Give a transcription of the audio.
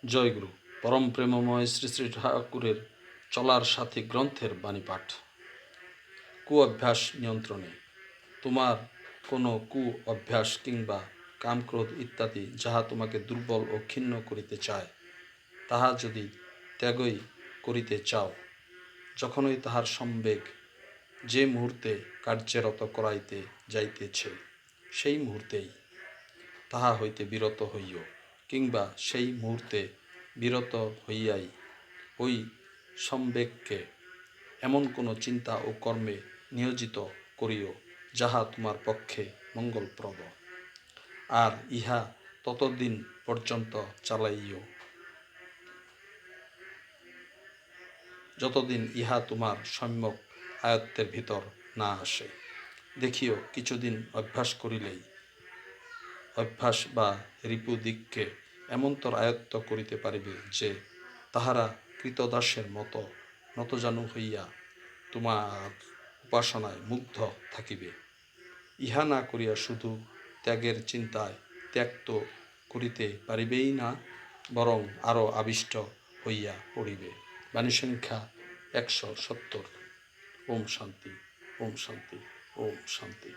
জয়গুরু পরম প্রেমময় শ্রী শ্রী ঠাকুরের চলার সাথী গ্রন্থের বাণী পাঠ। কু অভ্যাস নিয়ন্ত্রণে। তোমার কোনো কু অভ্যাস কিংবা কামক্রোধ ইত্যাদি যাহা তোমাকে দুর্বল ও ক্ষীণ করিতে চায়, তাহা যদি ত্যাগই করিতে চাও, যখনই তাহার সম্বেগ যে মুহূর্তে কার্যরত করাইতে যাইতেছে, সেই মুহূর্তেই তাহা হইতে বিরত হইও, কিংবা সেই মুহূর্তে বিরত হইয়াই ওই সম্বেগকে এমন কোনো চিন্তা ও কর্মে নিয়োজিত করিও যাহা তোমার পক্ষে মঙ্গলপ্রদ, আর ইহা ততদিন পর্যন্ত চালাইও যতদিন ইহা তোমার সম্যক আয়ত্তের ভিতর না আসে। দেখিও কিছুদিন অভ্যাস করিলেই অভ্যাস বা রিপুদিগকে এমনতর আয়ত্ত করিতে পারিবে যে তাহারা কৃতদাসের মতো নতজানু হইয়া তোমার উপাসনায় মুগ্ধ থাকিবে। ইহা না করিয়া শুধু ত্যাগের চিন্তায় ত্যাগ তো করিতে পারিবেই না, বরং আরও আবিষ্ট হইয়া পড়িবে। বাণী সংখ্যা 170। ওম শান্তি, ওম শান্তি, ওম শান্তি।